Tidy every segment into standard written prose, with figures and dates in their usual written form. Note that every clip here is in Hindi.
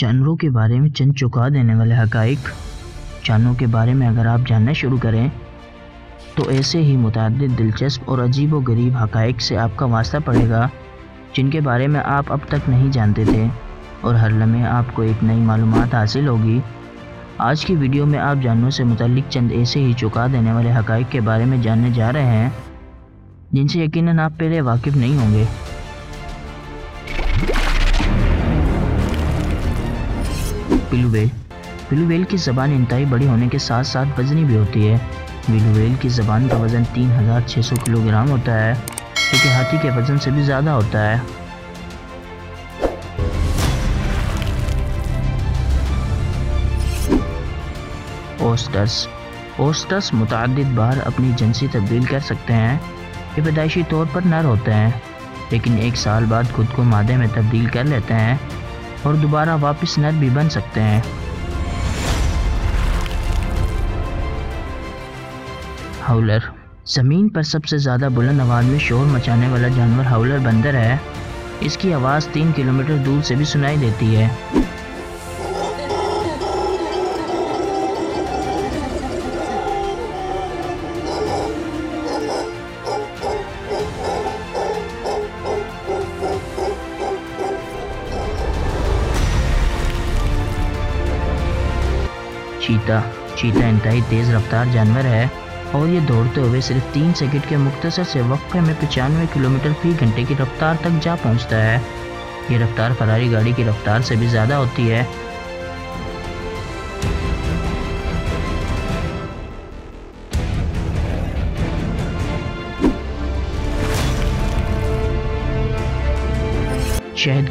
जानवरों के बारे में चंद चौंका देने वाले हक़ाइक़। जानवरों के बारे में अगर आप जानना शुरू करें तो ऐसे ही मुतअद्दिद दिलचस्प और अजीबो-गरीब हक़ाइक़ से आपका वास्ता पड़ेगा जिनके बारे में आप अब तक नहीं जानते थे, और हर लम्हे आपको एक नई मालूमात हासिल होगी। आज की वीडियो में आप जानवरों से मुतल्लिक़ चंद ऐसे ही चौंका देने वाले हक़ाइक़ के बारे में जानने जा रहे हैं जिनसे यकीनन आप पहले वाकिफ़ नहीं होंगे। ब्लू व्हेल की ज़बान इंतहाई बड़ी होने के साथ साथ वज़नी भी होती है। ब्लू व्हेल की ज़बान का वज़न 3600 किलोग्राम होता है, जो कि हाथी के वज़न से भी ज़्यादा होता है। ओस्टर्स मुतअद्दिद बार अपनी जिनसी तब्दील कर सकते हैं। ये पैदाइशी तौर पर नर होते हैं, लेकिन एक साल बाद खुद को मादे में तब्दील कर लेते हैं और दोबारा वापस नर भी बन सकते हैं। हाउलर ज़मीन पर सबसे ज़्यादा बुलंद आवाज़ में शोर मचाने वाला जानवर हाउलर बंदर है। इसकी आवाज़ 3 किलोमीटर दूर से भी सुनाई देती है। चीता इंतहाई तेज़ रफ्तार जानवर है और ये दौड़ते हुए सिर्फ 3 सेकंड के मुख्तसर से वक्फे में 95 किलोमीटर फी घंटे की रफ्तार तक जा पहुंचता है। ये रफ्तार फरारी गाड़ी की रफ्तार से भी ज़्यादा होती है। शहद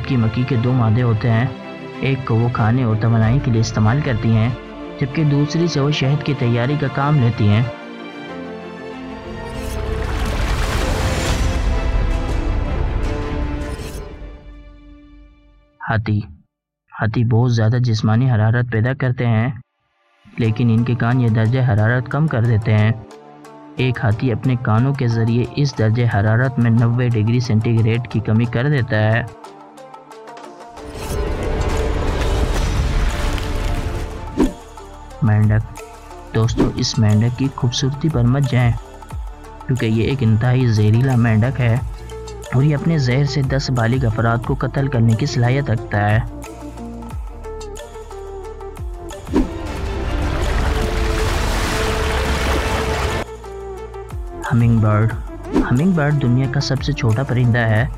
की मक्खी के 2 मादे होते हैं। एक को वो खाने और तवानाई के लिए इस्तेमाल करती हैं, जबकि दूसरी से वो शहद की तैयारी का काम लेती हैं। हाथी बहुत ज़्यादा जिस्मानी हरारत पैदा करते हैं, लेकिन इनके कान ये दर्जे हरारत कम कर देते हैं। एक हाथी अपने कानों के ज़रिए इस दर्जे हरारत में 90 डिग्री सेंटीग्रेड की कमी कर देता है। मेंढक दोस्तों, इस मेंढक की खूबसूरती पर मत जाएं, क्योंकि ये एक इंतहाई जहरीला मेंढक है और ये अपने जहर से 10 बालिग अफराद को कत्ल करने की सलाहियत रखता है। हमिंग बर्ड दुनिया का सबसे छोटा परिंदा है,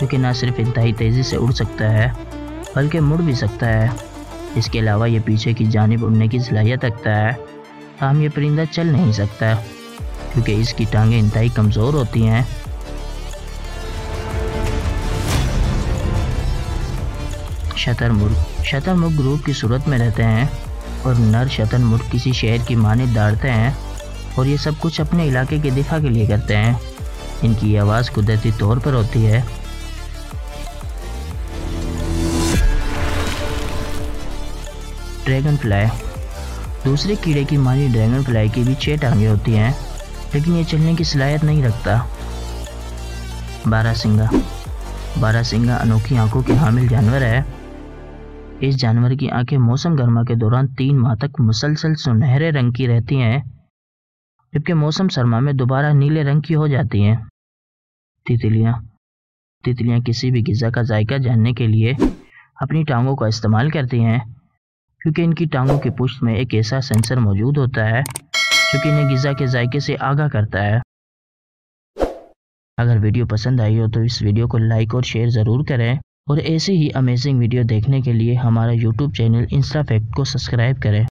जो कि न सिर्फ इंतहाई तेज़ी से उड़ सकता है बल्कि मुड़ भी सकता है। इसके अलावा ये पीछे की जानिब उड़ने की सलाहियत रखता है। ताहम ये परिंदा चल नहीं सकता क्योंकि इसकी टांगें इंतहाई कमज़ोर होती हैं। शतरमुर्ग ग्रुप की सूरत में रहते हैं और नर शतरमुर्ग किसी शहर की मानिंद दौड़ते हैं, और ये सब कुछ अपने इलाके के दिफा के लिए करते हैं। इनकी आवाज़ कुदरती तौर पर होती है। ड्रैगन फ्लाई दूसरे कीड़े की मानी ड्रैगन फ्लाई की भी 6 टांगें होती हैं, लेकिन ये चलने की सलाहियत नहीं रखता। बारहसिंगा अनोखी आंखों के हामिल जानवर है। इस जानवर की आंखें मौसम गर्मा के दौरान 3 माह तक मुसलसल सुनहरे रंग की रहती हैं, जबकि मौसम सरमा में दोबारा नीले रंग की हो जाती हैं। तितलियां किसी भी ग़िज़ा का जायका जानने के लिए अपनी टांगों का इस्तेमाल करती हैं, क्योंकि इनकी टांगों की पुष्ट में एक ऐसा सेंसर मौजूद होता है जो कि इन्हें ग़िज़ा के जायके से आगाह करता है। अगर वीडियो पसंद आई हो तो इस वीडियो को लाइक और शेयर ज़रूर करें, और ऐसी ही अमेजिंग वीडियो देखने के लिए हमारा यूट्यूब चैनल इंस्टा फैक्ट को सब्सक्राइब करें।